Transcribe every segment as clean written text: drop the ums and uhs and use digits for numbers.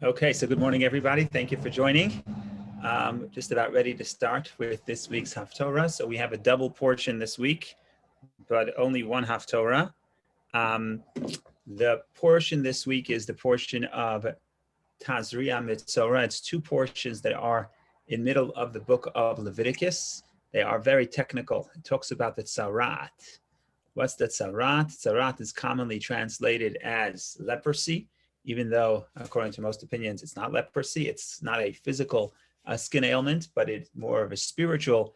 Okay, so good morning, everybody. Thank you for joining. Just about ready to start with this week's Haftorah. So we have a double portion this week, but only one Haftorah. The portion this week is the portion of Tazria Metzora. It's two portions that are in middle of the book of Leviticus. They are very technical. It talks about the tzarat. What's the tzarat? Tzarat is commonly translated as leprosy, even though, according to most opinions, it's not leprosy. It's not a physical skin ailment, but it's more of a spiritual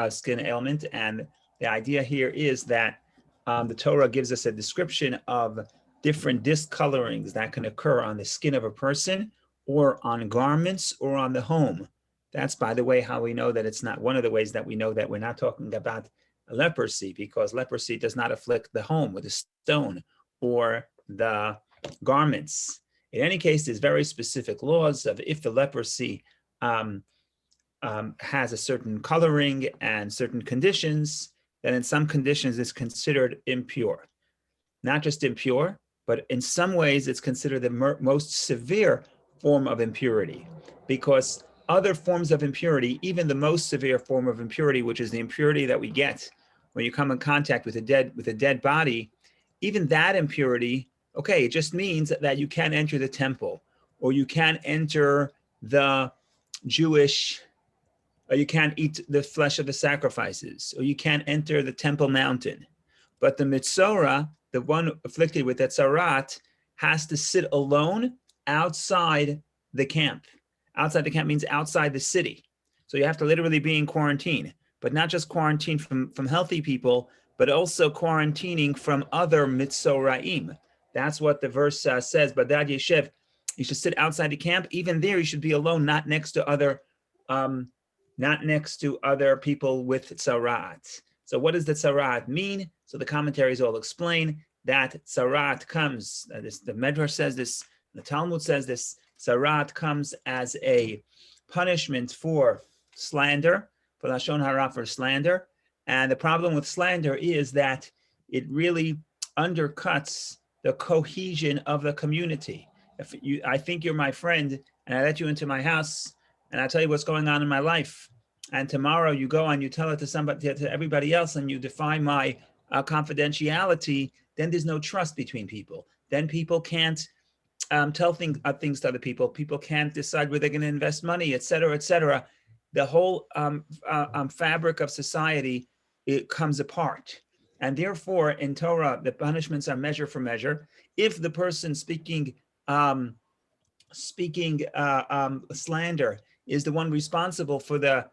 skin ailment. And the idea here is that the Torah gives us a description of different discolorings that can occur on the skin of a person or on garments or on the home. That's, by the way, how we know that it's not one of the ways that we know that we're not talking about leprosy, because leprosy does not afflict the home with a stone or the garments. In any case, there's very specific laws of if the leprosy has a certain coloring and certain conditions, then in some conditions it's considered impure. Not just impure, but in some ways it's considered the most severe form of impurity, because other forms of impurity, even the most severe form of impurity, which is the impurity that we get when you come in contact with a dead body, even that impurity, okay, it just means that you can't enter the temple, or you can't enter the Jewish, or you can't eat the flesh of the sacrifices, or you can't enter the temple mountain. But the Metzora, the one afflicted with that tzarat, has to sit alone outside the camp. Outside the camp means outside the city. So you have to literally be in quarantine, but not just quarantine from healthy people, but also quarantining from other Metzoraim. That's what the verse says, Badad Yeshev, you should sit outside the camp. Even there, you should be alone, not next to other people with tzarat. So what does the tzarat mean? So the commentaries all explain that tzarat comes, the Medrash says this, the Talmud says this, tzarat comes as a punishment for slander, for lashon hara, for slander. And the problem with slander is that it really undercuts the cohesion of the community. I think you're my friend, and I let you into my house, and I tell you what's going on in my life, and tomorrow you go and you tell it to everybody else, and you defy my confidentiality, then there's no trust between people. Then people can't tell things to other people. People can't decide where they're going to invest money, et cetera, et cetera. The whole fabric of society, it comes apart. And therefore, in Torah, the punishments are measure for measure. If the person speaking slander is the one responsible for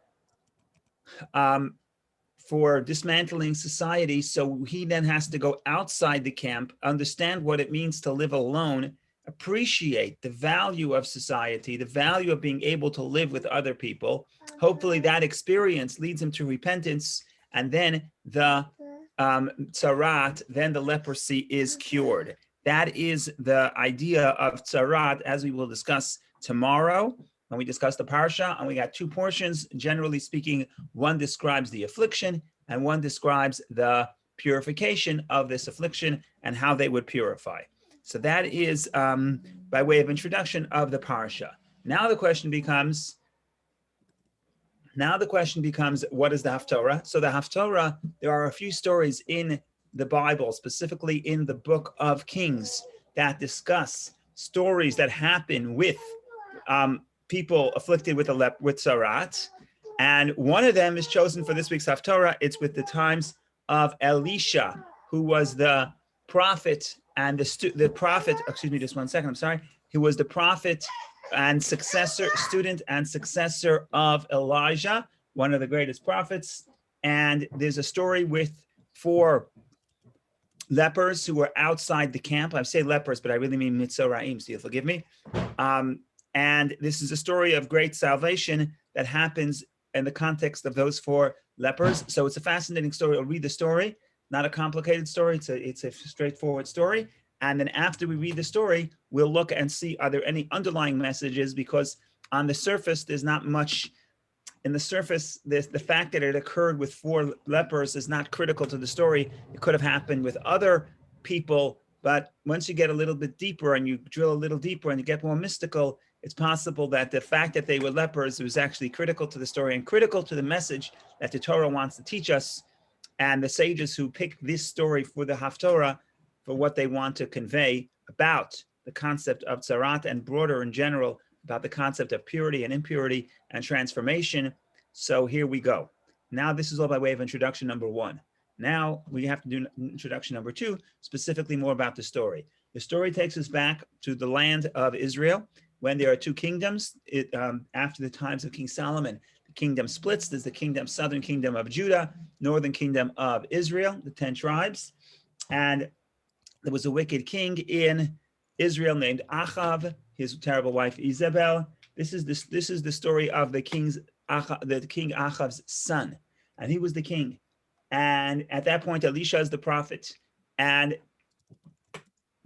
dismantling society, so he then has to go outside the camp, understand what it means to live alone, appreciate the value of society, the value of being able to live with other people. Hopefully that experience leads him to repentance, and then the tzarat, then the leprosy is cured. That is the idea of tzarat, as we will discuss tomorrow when we discuss the parsha. And we got two portions. Generally speaking, one describes the affliction and one describes the purification of this affliction and how they would purify. So that is by way of introduction of the parsha. Now the question becomes, what is the Haftorah? So the Haftorah, there are a few stories in the Bible, specifically in the book of Kings, that discuss stories that happen with people afflicted with tzarat. And one of them is chosen for this week's Haftorah. It's with the times of Elisha, who was the prophet and the prophet, excuse me, just one second, I'm sorry. He was the prophet and student and successor of Elijah, one of the greatest prophets. And there's a story with 4 lepers who were outside the camp. I say lepers, but I really mean Metzoraim, so you'll forgive me. And this is a story of great salvation that happens in the context of those 4 lepers. So it's a fascinating story. I'll read the story. Not a complicated story. It's a straightforward story. And then after we read the story, we'll look and see, are there any underlying messages? Because on the surface, there's not much. In the surface, the fact that it occurred with 4 lepers is not critical to the story. It could have happened with other people But once you get a little bit deeper and you drill a little deeper and you get more mystical, it's possible that the fact that they were lepers was actually critical to the story and critical to the message that the Torah wants to teach us. And the sages who picked this story for the Haftorah for what they want to convey about the concept of tzarat and broader in general about the concept of purity and impurity and transformation. So here we go. Now this is all by way of introduction number one. Now we have to do introduction number two, specifically more about the story. The story takes us back to the land of Israel when there are two kingdoms. After the times of King Solomon, the kingdom splits. There's the southern kingdom of Judah, northern kingdom of Israel, the 10 tribes. And there was a wicked king in Israel named Achav, his terrible wife Isabel. This is the story of the king Achav's son, and he was the king. And at that point, Elisha is the prophet, and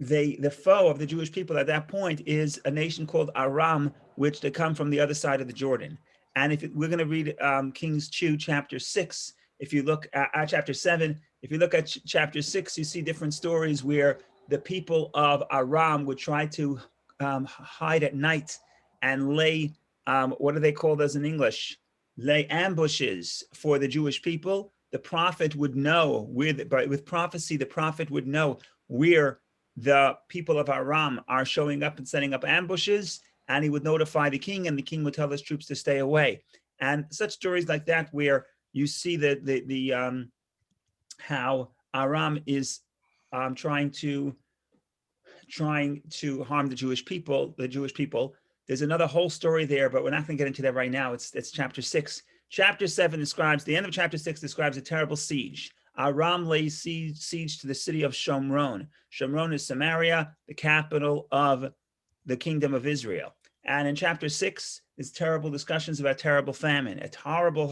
the foe of the Jewish people at that point is a nation called Aram, which they come from the other side of the Jordan. And we're going to read Kings 2, chapter 6. If you look at chapter 7, if you look at chapter 6, you see different stories where the people of Aram would try to hide at night and lay, what do they call those in English? Lay ambushes for the Jewish people. The prophet would know, with prophecy, the prophet would know where the people of Aram are showing up and setting up ambushes, and he would notify the king, and the king would tell his troops to stay away. And such stories like that, where you see how Aram is trying to harm the Jewish people. There's another whole story there, but we're not going to get into that right now. It's chapter 6. Chapter 7 describes, the end of chapter 6 describes a terrible siege. Aram lays siege to the city of Shomron. Shomron is Samaria, the capital of the kingdom of Israel. And in chapter 6 is terrible discussions about terrible famine. A horrible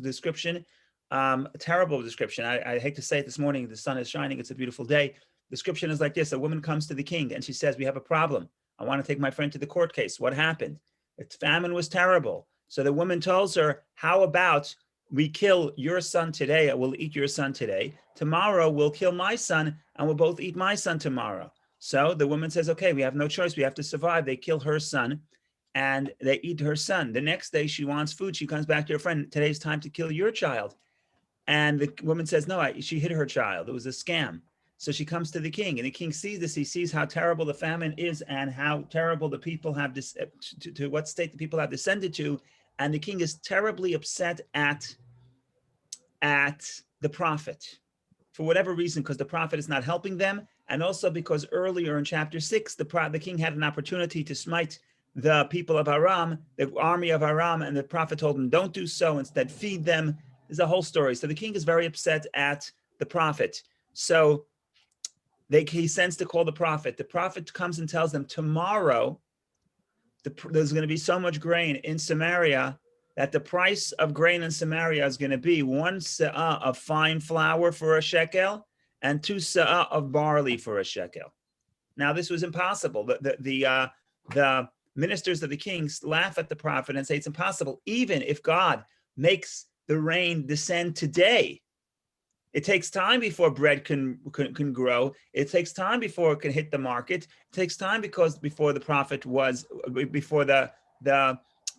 description. A terrible description. I hate to say it this morning, the sun is shining, it's a beautiful day. The description is like this: a woman comes to the king and she says, we have a problem. I want to take my friend to the court case. What happened? Its famine was terrible. So the woman tells her, how about we kill your son today, we'll eat your son today. Tomorrow we'll kill my son and we'll both eat my son tomorrow. So the woman says, okay, we have no choice. We have to survive. They kill her son and they eat her son. The next day she wants food. She comes back to her friend. Today's time to kill your child. And the woman says, no, she hid her child. It was a scam. So she comes to the king, and the king sees this. He sees how terrible the famine is and how terrible the people have to what state the people have descended to. And the king is terribly upset at the prophet for whatever reason, because the prophet is not helping them. And also because earlier in chapter 6, the king had an opportunity to smite the people of Aram, the army of Aram, and the prophet told him, don't do so, instead feed them. There's a whole story. So the king is very upset at the prophet. So he sends to call the prophet. The prophet comes and tells them, tomorrow, there's going to be so much grain in Samaria that the price of grain in Samaria is going to be 1 se'ah of fine flour for a shekel and 2 se'ah of barley for a shekel. Now, this was impossible. The ministers of the king laugh at the prophet and say it's impossible. Even if God makes the rain descend today, it takes time before bread can grow. It takes time before it can hit the market. It takes time before the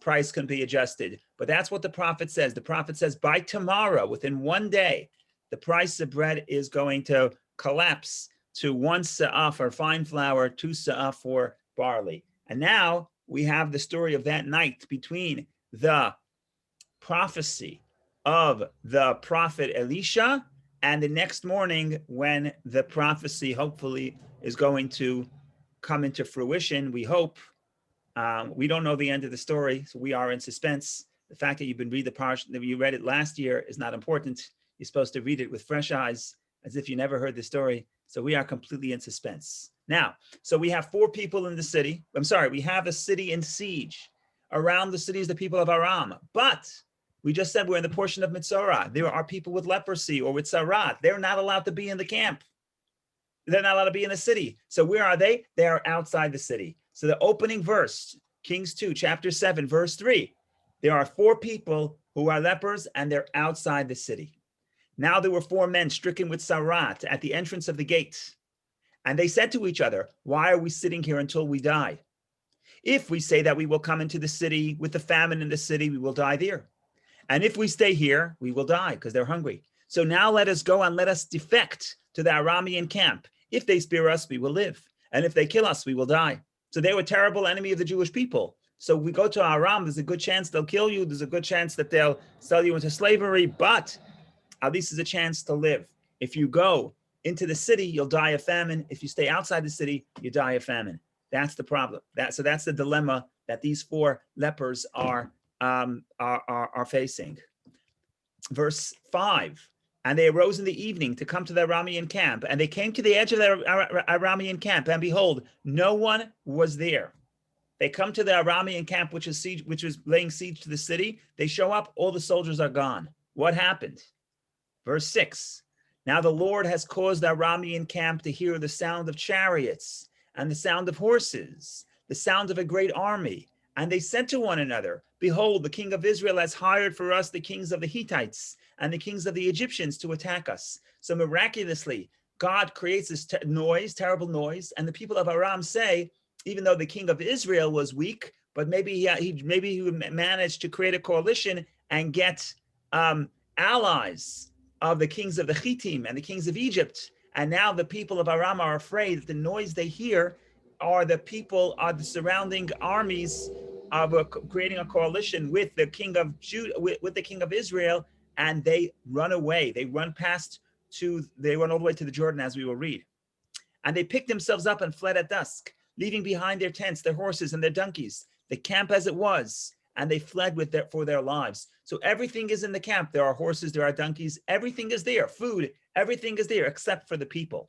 price can be adjusted. But that's what the prophet says. The prophet says by tomorrow, within 1 day, the price of bread is going to collapse to 1 se'ah for fine flour, 2 se'ah for barley. And now we have the story of that night between the prophecy of the prophet Elisha and the next morning when the prophecy hopefully is going to come into fruition, we hope. We don't know the end of the story, so we are in suspense. The fact that you've been reading the parsha, that you read it last year is not important. You're supposed to read it with fresh eyes, as if you never heard the story. So we are completely in suspense. Now, so we have 4 people in the city. We have a city in siege. Around the city is the people of Aram. But we just said we're in the portion of Metzora. There are people with leprosy or with tzarat. They're not allowed to be in the camp. They're not allowed to be in the city. So where are they? They are outside the city. So the opening verse, Kings 2, chapter 7, verse 3, there are 4 people who are lepers and they're outside the city. Now there were 4 men stricken with tzarat at the entrance of the gate. And they said to each other, why are we sitting here until we die? If we say that we will come into the city with the famine in the city, we will die there. And if we stay here, we will die because they're hungry. So now let us go and let us defect to the Aramean camp. If they spare us, we will live. And if they kill us, we will die. So they were a terrible enemy of the Jewish people. So we go to Aram, there's a good chance they'll kill you. There's a good chance that they'll sell you into slavery, but at least there's a chance to live. If you go into the city, you'll die of famine. If you stay outside the city, you die of famine. That's the problem. So that's the dilemma that these four lepers are facing. Verse 5, and they arose in the evening to come to the Aramean camp, and they came to the edge of the Aramean camp, and behold, no one was there. They come to the Aramean camp, which was laying siege to the city. They show up, all the soldiers are gone. What happened? Verse 6, now the Lord has caused the Aramean camp to hear the sound of chariots and the sound of horses, the sound of a great army. And they said to one another, behold, the king of Israel has hired for us the kings of the Hittites and the kings of the Egyptians to attack us. So miraculously, God creates this noise, terrible noise. And the people of Aram say, even though the king of Israel was weak, but maybe he managed to create a coalition and get allies of the kings of the Hittim and the kings of Egypt. And now the people of Aram are afraid that the noise they hear are the surrounding armies of creating a coalition with the king of Judah, with the king of Israel, and they run away. They run all the way to the Jordan, as we will read. And they picked themselves up and fled at dusk, leaving behind their tents, their horses, and their donkeys, the camp as it was, and they fled for their lives. So everything is in the camp. There are horses, there are donkeys, everything is there, food, everything is there except for the people.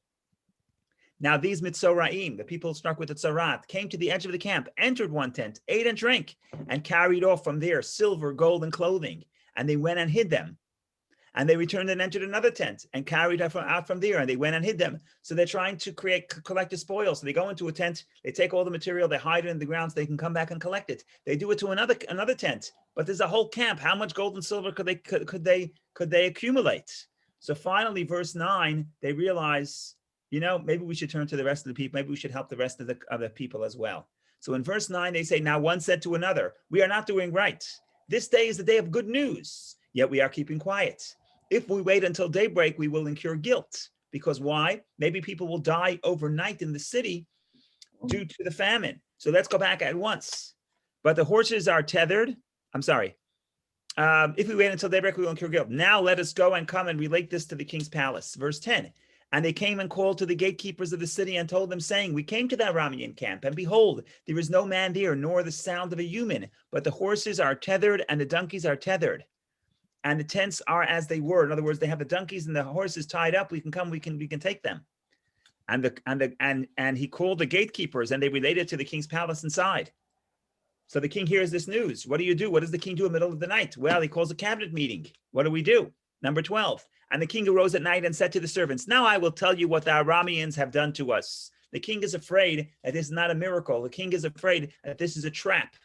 Now these Metzoraim, the people struck with the Tzarat, came to the edge of the camp, entered one tent, ate and drank, and carried off from there silver, gold, and clothing. And they went and hid them. And they returned and entered another tent and carried out from there, and they went and hid them. So they're trying to collect the spoil. So they go into a tent, they take all the material, they hide it in the ground so they can come back and collect it. They do it to another tent, but there's a whole camp. How much gold and silver could they accumulate? So finally, verse 9, they realize, maybe we should turn to the rest of the people. Maybe we should help the rest of the people as well. So in verse 9, they say, now one said to another, we are not doing right. This day is the day of good news, yet we are keeping quiet. If we wait until daybreak, we will incur guilt. Because why? Maybe people will die overnight in the city due to the famine. So let's go back at once. But the horses are tethered. I'm sorry. If we wait until daybreak, we will incur guilt. Now let us go and come and relate this to the king's palace. Verse 10. And they came and called to the gatekeepers of the city and told them, saying, we came to the Aramean camp, and behold, there is no man there, nor the sound of a human, but the horses are tethered and the donkeys are tethered. And the tents are as they were. In other words, they have the donkeys and the horses tied up. We can come, we can take them. And he called the gatekeepers, and they related to the king's palace inside. So the king hears this news. What do you do? What does the king do in the middle of the night? Well, he calls a cabinet meeting. What do we do? Number 12. And the king arose at night and said to the servants, now I will tell you what the Arameans have done to us. The king is afraid that this is not a miracle. The king is afraid that this is a trap.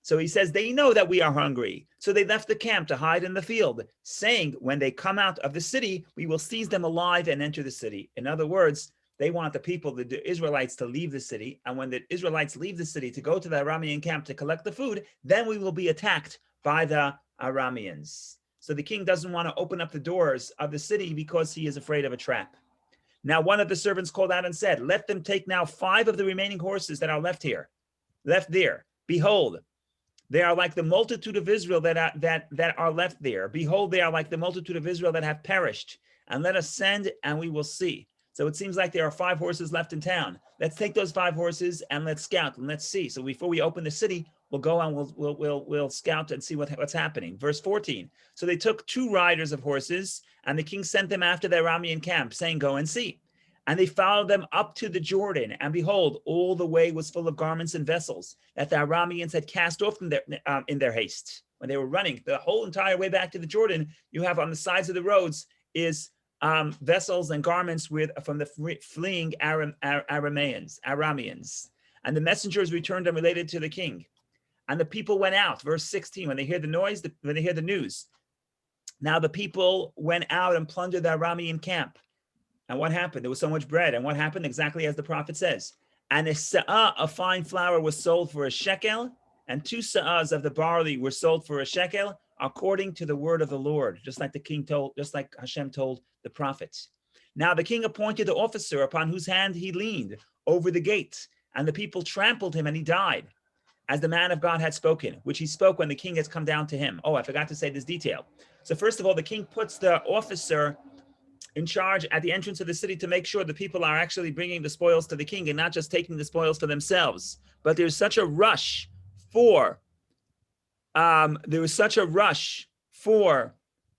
So he says, they know that we are hungry. So they left the camp to hide in the field, saying, when they come out of the city, we will seize them alive and enter the city. In other words, they want the Israelites to leave the city. And when the Israelites leave the city to go to the Aramean camp to collect the food, then we will be attacked by the Arameans. So the king doesn't want to open up the doors of the city because he is afraid of a trap. Now one of the servants called out and said, let them take now 5 of the remaining horses that are left there. Behold, they are like the multitude of Israel that are left there. Behold, they are like the multitude of Israel that have perished. And let us send, and we will see. So it seems like there are 5 horses left in town. Let's take those 5 horses and let's scout and let's see. So before we open the city, we'll go and we'll scout and see what's happening. Verse 14. So they took 2 riders of horses, and the king sent them after the Aramean camp, saying, go and see. And they followed them up to the Jordan, and behold, all the way was full of garments and vessels that the Arameans had cast off in their haste. When they were running the whole entire way back to the Jordan, you have on the sides of the roads is vessels and garments from the fleeing Arameans. And the messengers returned and related to the king. And the people went out, verse 16, when they hear the noise, when they hear the news. Now the people went out and plundered the Aramean camp. And what happened? There was so much bread. And what happened? Exactly as the prophet says. And a sa'ah of fine flour was sold for a shekel, and 2 sa'ahs of the barley were sold for a shekel, according to the word of the Lord, just like the king told, just like Hashem told the prophets. Now the king appointed the officer upon whose hand he leaned over the gate, and the people trampled him, and he died, as the man of God had spoken, which he spoke when the king has come down to him. Oh, I forgot to say this detail. So first of all, the king puts the officer in charge at the entrance of the city to make sure the people are actually bringing the spoils to the king and not just taking the spoils for themselves. But there's such a rush for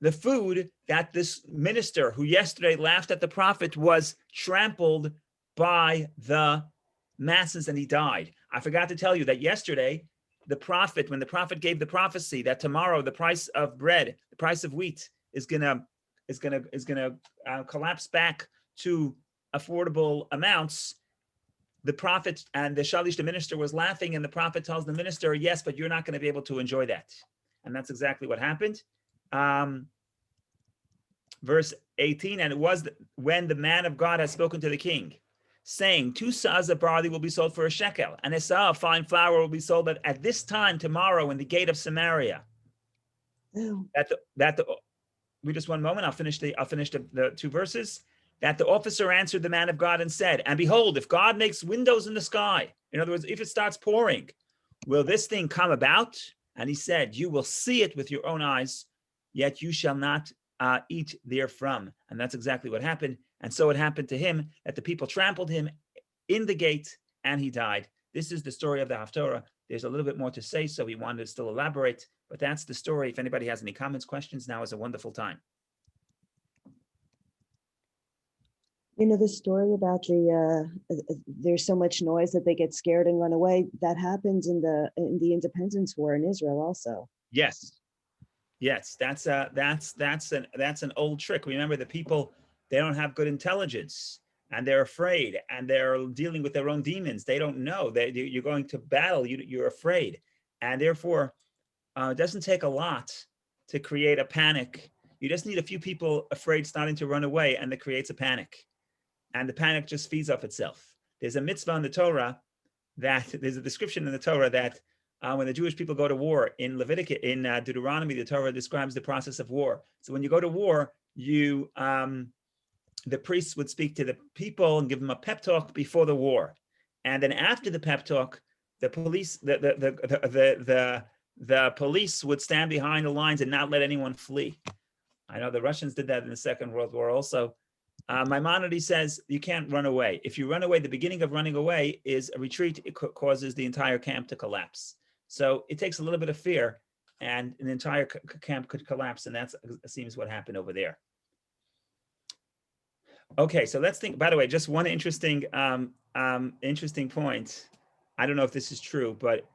the food that this minister who yesterday laughed at the prophet was trampled by the masses and he died. I forgot to tell you that yesterday, the prophet, when the prophet gave the prophecy that tomorrow the price of bread, the price of wheat is gonna collapse back to affordable amounts, the prophet and the shalish, the minister, was laughing, and the prophet tells the minister, yes, but you're not going to be able to enjoy that. And that's exactly what happened. Verse 18, and it was when the man of God has spoken to the king, saying, 2 sa'ahs of barley will be sold for a shekel, and a sa'ah of fine flour will be sold at this time tomorrow in the gate of Samaria. We just one moment. I'll finish the 2 verses. That the officer answered the man of God and said, and behold, if God makes windows in the sky, in other words, if it starts pouring, will this thing come about? And he said, you will see it with your own eyes, yet you shall not eat therefrom. And that's exactly what happened. And so it happened to him that the people trampled him in the gate and he died. This is the story of the Haftorah. There's a little bit more to say, so we wanted to still elaborate, but that's the story. If anybody has any comments, questions, now is a wonderful time. You know, the story about there's so much noise that they get scared and run away. That happens in the Independence War in Israel also. Yes, that's an old trick. Remember, the people, they don't have good intelligence, and they're afraid, and they're dealing with their own demons. They don't know that you're going to battle. You're afraid, and therefore, it doesn't take a lot to create a panic. You just need a few people afraid starting to run away, and that creates a panic. And the panic just feeds off itself. There's a mitzvah in the Torah there's a description in the Torah that when the Jewish people go to war in Deuteronomy, the Torah describes the process of war. So when you go to war, the priests would speak to the people and give them a pep talk before the war, and then after the pep talk, the police would stand behind the lines and not let anyone flee. I know the Russians did that in the Second World War also. Maimonides says you can't run away. If you run away, the beginning of running away is a retreat. It causes the entire camp to collapse. So it takes a little bit of fear, and an entire camp could collapse, and that seems what happened over there. Okay, so let's think. By the way, just one interesting point. I don't know if this is true, but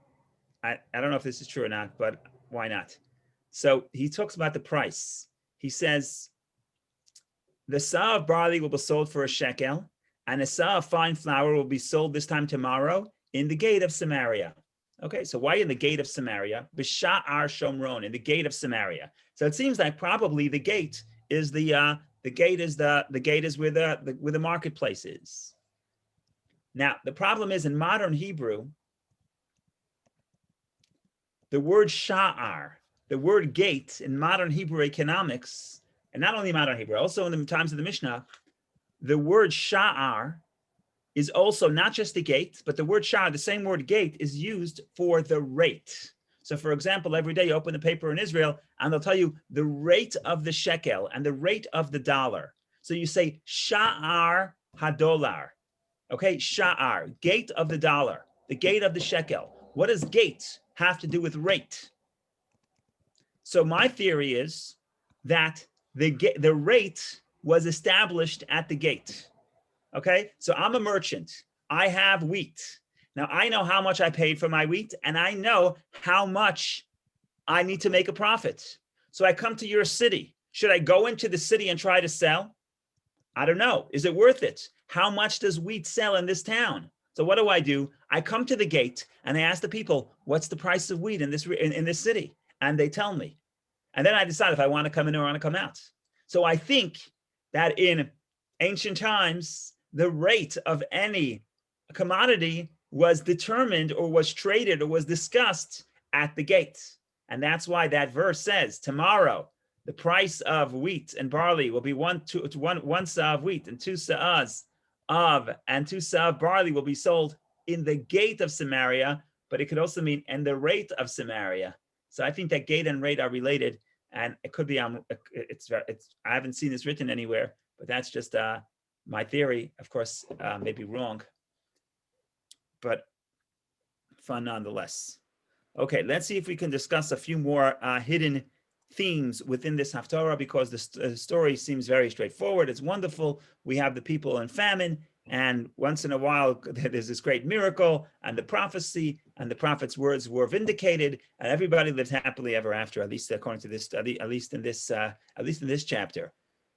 I don't know if this is true or not, but why not? So he talks about the price. He says, the sa'ah of barley will be sold for a shekel, and a sa'ah of fine flour will be sold this time tomorrow in the gate of Samaria. Okay, so why in the gate of Samaria? B'sha'ar Shomron, in the gate of Samaria. So it seems like probably the gate is where the marketplace is. Now the problem is, in modern Hebrew, the word sha'ar, the word gate in modern Hebrew economics, and not only modern Hebrew, also in the times of the Mishnah, the word sha'ar is also not just the gate, but the word sha'ar, the same word gate, is used for the rate. So for example, every day you open the paper in Israel and they'll tell you the rate of the shekel and the rate of the dollar. So you say sha'ar hadolar. Okay, sha'ar, gate of the dollar, the gate of the shekel. What does gate have to do with rate? So my theory is that the rate was established at the gate. Okay, so I'm a merchant. I have wheat. Now I know how much I paid for my wheat, and I know how much I need to make a profit. So I come to your city. Should I go into the city and try to sell? I don't know. Is it worth it? How much does wheat sell in this town? So what do? I come to the gate and I ask the people, what's the price of wheat in this city? And they tell me. And then I decide if I want to come in or want to come out. So I think that in ancient times, the rate of any commodity was determined or was traded or was discussed at the gate. And that's why that verse says, tomorrow, the price of wheat and barley will be one seah of wheat and 2 seahs and 2 seah of barley will be sold in the gate of Samaria, but it could also mean in the rate of Samaria. So I think that gate and rate are related, and it could be I haven't seen this written anywhere, but that's just my theory. Of course, may be wrong, but fun nonetheless. Okay, let's see if we can discuss a few more hidden themes within this Haftorah, because the story seems very straightforward. It's wonderful. We have the people in famine, and once in a while there's this great miracle, and the prophecy and the prophet's words were vindicated, and everybody lived happily ever after. At least according to this study, at least in this chapter.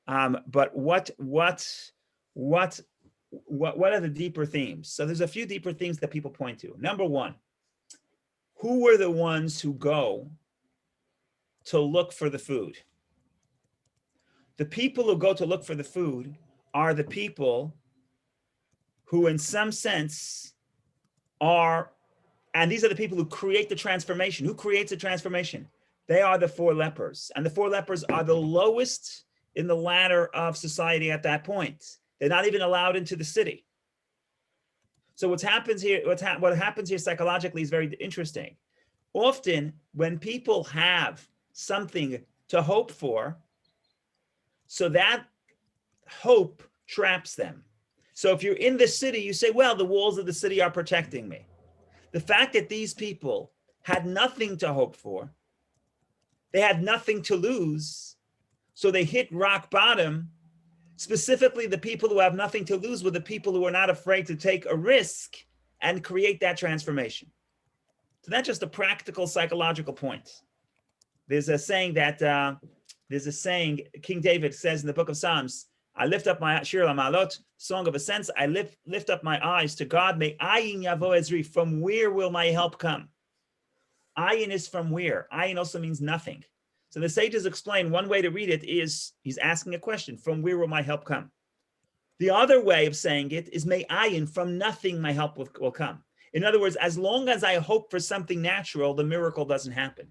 But what are the deeper themes? So there's a few deeper themes that people point to. Number one, who were the ones who go to look for the food? The people who go to look for the food are the people who, in some sense, are, and these are the people who create the transformation. Who creates the transformation? They are the 4 lepers. And the 4 lepers are the lowest in the ladder of society at that point. They're not even allowed into the city. So what happens here psychologically is very interesting. Often when people have something to hope for, so that hope traps them. So if you're in the city, you say, well, the walls of the city are protecting me. The fact that these people had nothing to hope for, they had nothing to lose, so they hit rock bottom. Specifically, the people who have nothing to lose were the people who are not afraid to take a risk and create that transformation. So that's just a practical psychological point. There's a saying King David says in the book of Psalms, I lift up my Shir LaMalot, song of ascents, I lift up my eyes to God, may ayin yavo ezri, from where will my help come? Ayin is from where? Ayin also means nothing. So the sages explain one way to read it is, he's asking a question, from where will my help come? The other way of saying it is, may ayin, from nothing my help will come. In other words, as long as I hope for something natural, the miracle doesn't happen.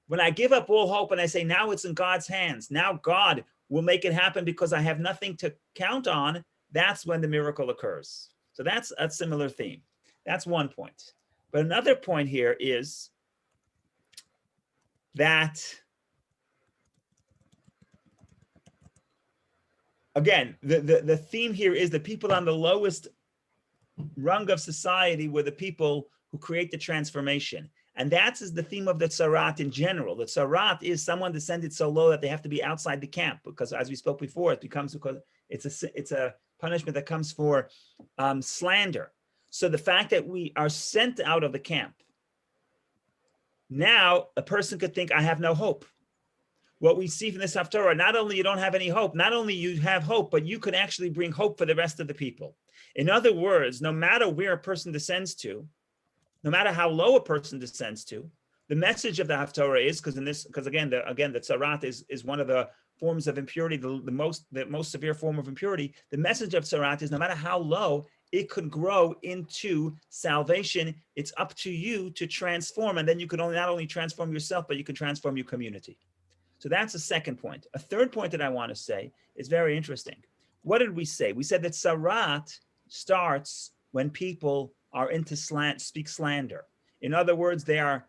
When I give up all hope and I say, now it's in God's hands, now God will make it happen because I have nothing to count on, that's when the miracle occurs. So that's a similar theme. That's one point. But another point here is that, again, the theme here is the people on the lowest rung of society were the people who create the transformation. And that is the theme of the tzarat in general. The tzarat is someone descended so low that they have to be outside the camp, because as we spoke before, it's a punishment that comes for slander. So the fact that we are sent out of the camp, now a person could think, I have no hope. What we see from this Haftorah, not only you don't have any hope, not only you have hope, but you could actually bring hope for the rest of the people. In other words, no matter where a person descends to, no matter how low a person descends to, the message of the Haftorah is, because again, the tzarat is one of the forms of impurity, the most severe form of impurity. The message of tzarat is, no matter how low, it could grow into salvation. It's up to you to transform, and then you can not only transform yourself, but you can transform your community. So that's the second point. A third point that I want to say is very interesting. What did we say? We said that tzarat starts when people are into speak slander. In other words, they are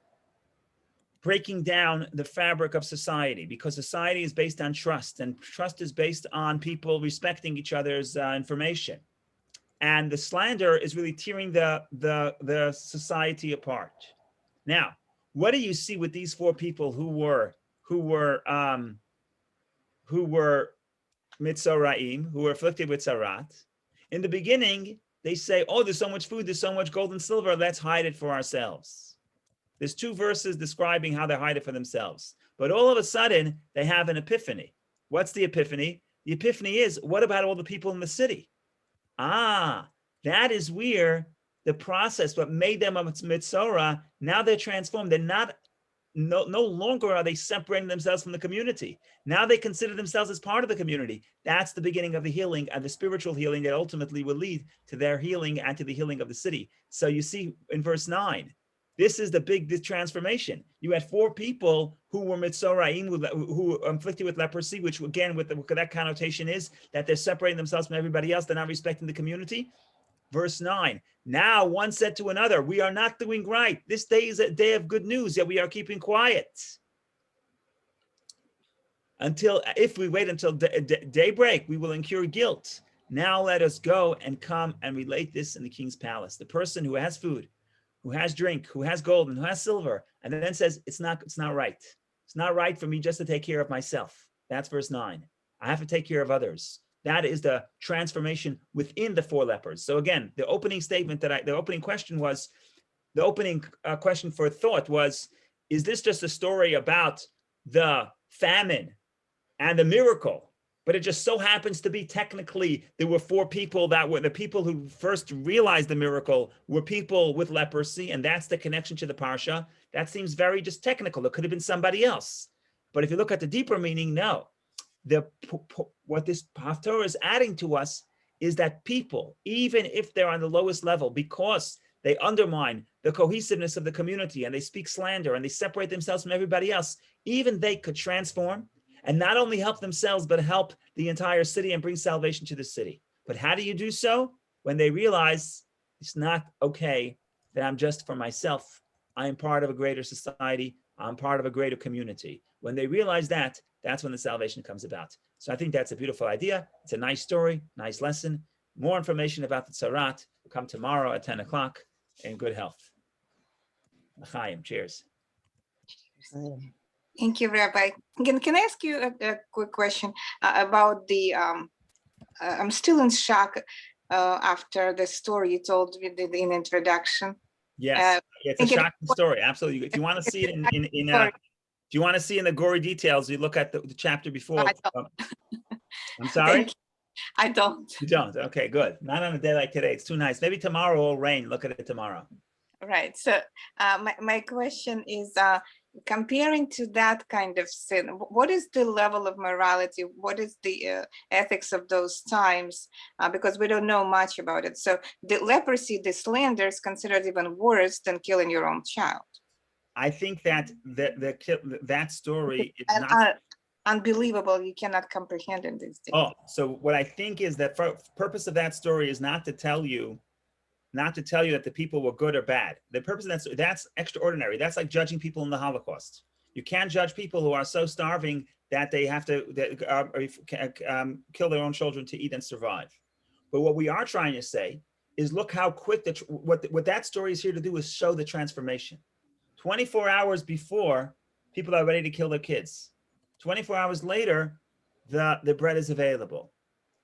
breaking down the fabric of society, because society is based on trust, and trust is based on people respecting each other's information. And the slander is really tearing the society apart. Now, what do you see with these 4 people who were Metzoraim, who were afflicted with tzarat? In the beginning, they say, oh, there's so much food, there's so much gold and silver, let's hide it for ourselves. There's 2 verses describing how they hide it for themselves. But all of a sudden, they have an epiphany. What's the epiphany? The epiphany is, what about all the people in the city? That is where the process, what made them a Metzora, now they're transformed. They're not no longer are they separating themselves from the community. Now they consider themselves as part of the community. That's the beginning of the healing and the spiritual healing that ultimately will lead to their healing and to the healing of the city. So you see in verse 9, this is this transformation. You had 4 people who were Metzoraim, who afflicted with leprosy, which again, with that connotation is that they're separating themselves from everybody else. They're not respecting the community. Verse 9, now one said to another, we are not doing right. This day is a day of good news, yet we are keeping quiet. If we wait until daybreak, we will incur guilt. Now let us go and come and relate this in the king's palace. The person who has food, who has drink, who has gold, and who has silver, and then says, it's not right. It's not right for me just to take care of myself. That's verse 9. I have to take care of others. That is the transformation within the 4 lepers. So again, the opening statement the opening question for thought was, is this just a story about the famine and the miracle? But it just so happens to be technically there were 4 people that were the people who first realized the miracle were people with leprosy, and that's the connection to the parsha. That seems very just technical. It could have been somebody else. But if you look at the deeper meaning, no. What this Haftorah is adding to us is that people, even if they're on the lowest level, because they undermine the cohesiveness of the community and they speak slander and they separate themselves from everybody else, even they could transform and not only help themselves, but help the entire city and bring salvation to the city. But how do you do so? When they realize it's not okay that I'm just for myself. I am part of a greater society. I'm part of a greater community. When they realize that, that's when the salvation comes about. So I think that's a beautiful idea. It's a nice story, nice lesson. More information about the Tzarat will come tomorrow at 10 o'clock in good health. L'chaim, cheers. Thank you, Rabbi. Can I ask you a quick question about the, I'm still in shock after the story you told me in introduction. Yes, it's a shocking story, absolutely. If you want to see it if you want to see in the gory details, you look at the chapter before. I'm sorry? I don't. You don't? Okay, good. Not on a day like today. It's too nice. Maybe tomorrow will rain. Look at it tomorrow. Right. So my question is, comparing to that kind of sin, what is the level of morality? What is the ethics of those times? Because we don't know much about it. So the leprosy, the slander is considered even worse than killing your own child. I think that that story is not unbelievable. You cannot comprehend in these days. Oh, so what I think is that the purpose of that story is not to tell you that the people were good or bad. The purpose of that story, that's extraordinary. That's like judging people in the Holocaust. You can't judge people who are so starving that they have to kill their own children to eat and survive. But what we are trying to say is, look how quick what that story is here to do is show the transformation. 24 hours before, people are ready to kill their kids. 24 hours later, the bread is available.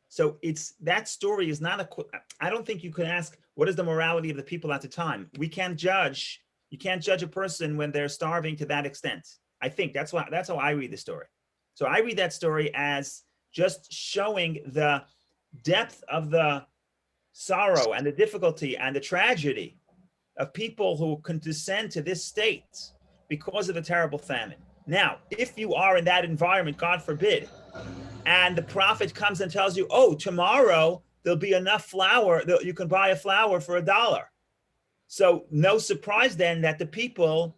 So that story is not I don't think you can ask, what is the morality of the people at the time? You can't judge a person when they're starving to that extent. I think that's how I read the story. So I read that story as just showing the depth of the sorrow and the difficulty and the tragedy of people who can descend to this state because of a terrible famine. Now, if you are in that environment, God forbid, and the prophet comes and tells you, oh, tomorrow there'll be enough flour that you can buy a flour for $1. So no surprise then that the people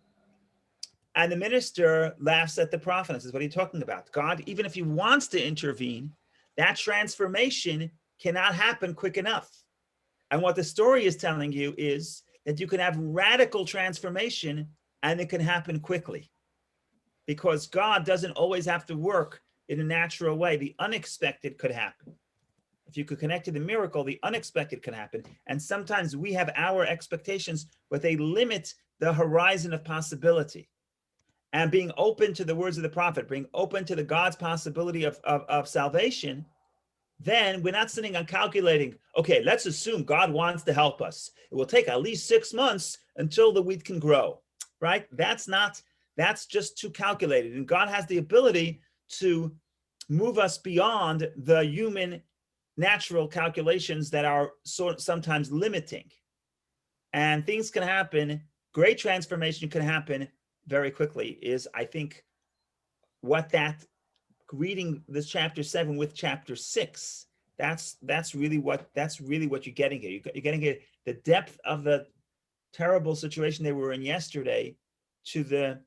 and the minister laughs at the prophet and says, what are you talking about? God, even if he wants to intervene, that transformation cannot happen quick enough. And what the story is telling you is that you can have radical transformation and it can happen quickly, because God doesn't always have to work in a natural way. The unexpected could happen. If you could connect to the miracle, the unexpected can happen. And sometimes we have our expectations, but they limit the horizon of possibility. And being open to the words of the prophet, being open to the God's possibility of salvation, then we're not sitting and calculating, okay, let's assume God wants to help us. It will take at least 6 months until the wheat can grow, right? That's just too calculated. And God has the ability to move us beyond the human natural calculations that are sometimes limiting. And things can happen, great transformation can happen very quickly is, I think, what that reading this chapter 7 with chapter 6, that's really what you're getting here. You're getting here the depth of the terrible situation they were in yesterday to the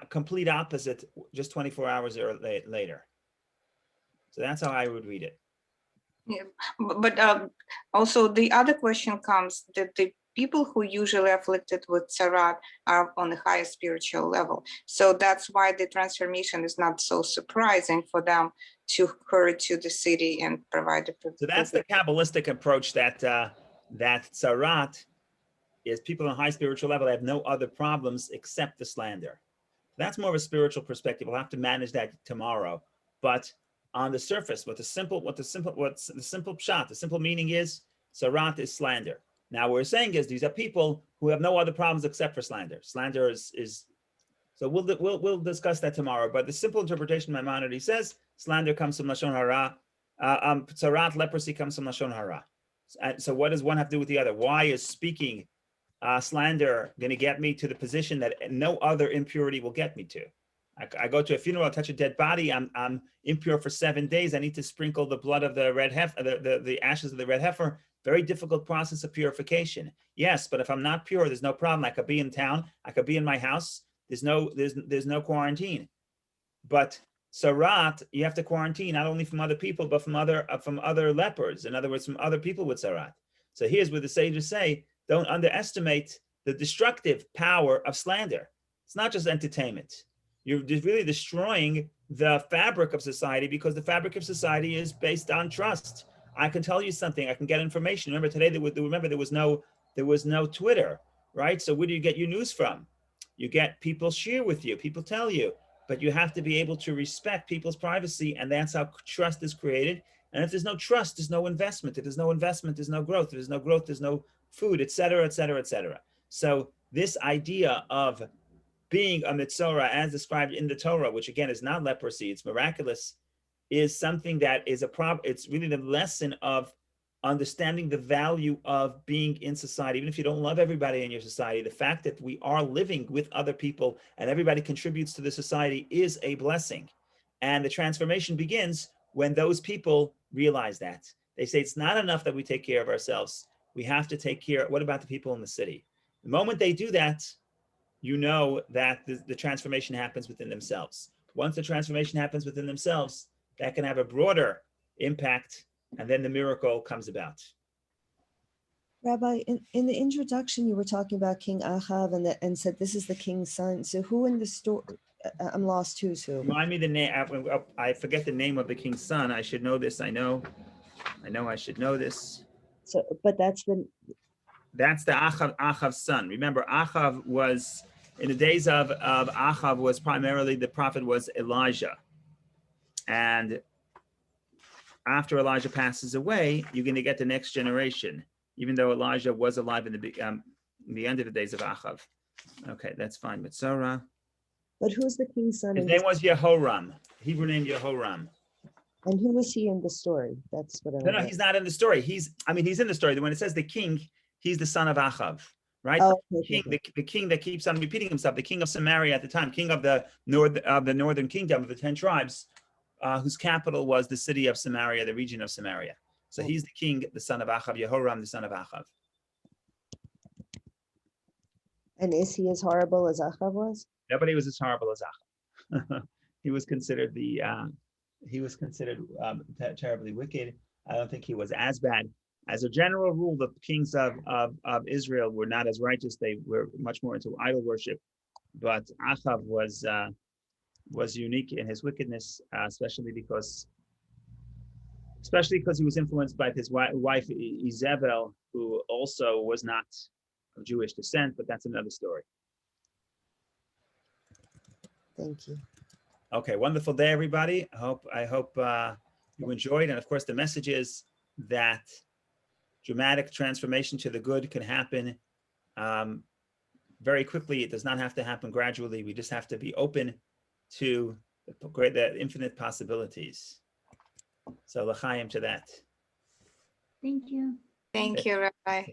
complete opposite just 24 hours later. So that's how I would read it. Yeah, but also the other question comes that the people who usually afflicted with tzaraat are on the highest spiritual level. So that's why the transformation is not so surprising for them to hurry to the city and provide the. So that's the Kabbalistic approach that that tzaraat is people on a high spiritual level have no other problems except the slander. That's more of a spiritual perspective. We'll have to manage that tomorrow. But on the surface, what's the simple pshat, the simple meaning is, tzaraat is slander. Now what we're saying is these are people who have no other problems except for slander. Slander is so we'll discuss that tomorrow. But the simple interpretation Maimonides says slander comes from lashon hara. Tzaraat, leprosy, comes from lashon hara. So what does one have to do with the other? Why is speaking slander going to get me to the position that no other impurity will get me to? I go to a funeral, I touch a dead body, I'm impure for 7 days. I need to sprinkle the blood of the red heifer, the ashes of the red heifer. Very difficult process of purification. Yes, but if I'm not pure, there's no problem. I could be in town, I could be in my house. There's no quarantine. But tzaraat, you have to quarantine not only from other people, but from other lepers. In other words, from other people with tzaraat. So here's where the sages say, don't underestimate the destructive power of slander. It's not just entertainment. You're really destroying the fabric of society, because the fabric of society is based on trust. I can tell you something. I can get information. Remember today, there was no Twitter, right? So where do you get your news from? You get people share with you. People tell you, but you have to be able to respect people's privacy, and that's how trust is created. And if there's no trust, there's no investment. If there's no investment, there's no growth. If there's no growth, there's no food, et cetera, et cetera, et cetera. So this idea of being a Metzora as described in the Torah, which again is not leprosy, it's miraculous, is something that is a problem. It's really the lesson of understanding the value of being in society. Even if you don't love everybody in your society, the fact that we are living with other people and everybody contributes to the society is a blessing. And the transformation begins when those people realize that. They say it's not enough that we take care of ourselves. We have to take care. What about the people in the city? The moment they do that, you know that the transformation happens within themselves. Once the transformation happens within themselves, that can have a broader impact, and then the miracle comes about. Rabbi, in the introduction, you were talking about King Achav and said this is the king's son. So who in the story? I'm lost. Who's who? Remind me the name. I forget the name of the king's son. I should know this. I know. I should know this. So, but that's the Achav's son. Remember, Achav was in the days of Achav was primarily the prophet was Elijah, and after Elijah passes away, you're going to get the next generation. Even though Elijah was alive in the end of the days of Achav. Okay, that's fine. Metzora. But who's the king's son? His name was Yehoram. Hebrew name Yehoram. And who was he in the story? That's what I. No, he's not in the story. He's in the story. When it says the king, he's the son of Achav, right? Oh, okay. The king that keeps on repeating himself, the king of Samaria at the time, king of the northern kingdom of the 10 tribes, whose capital was the city of Samaria, the region of Samaria. So he's the king, the son of Achav, Yehoram, the son of Achav. And is he as horrible as Achav was? Nobody was as horrible as Achav. He was considered terribly wicked. I don't think he was as bad. As a general rule, the kings of Israel were not as righteous. They were much more into idol worship. But Achav was unique in his wickedness, especially because he was influenced by his wife Izebel, who also was not of Jewish descent, but that's another story. Thank you. Okay, wonderful day, everybody. I hope you enjoyed. And of course, the message is that dramatic transformation to the good can happen very quickly. It does not have to happen gradually. We just have to be open to the infinite possibilities. So l'chaim to that. Thank you. Thank you, Rabbi.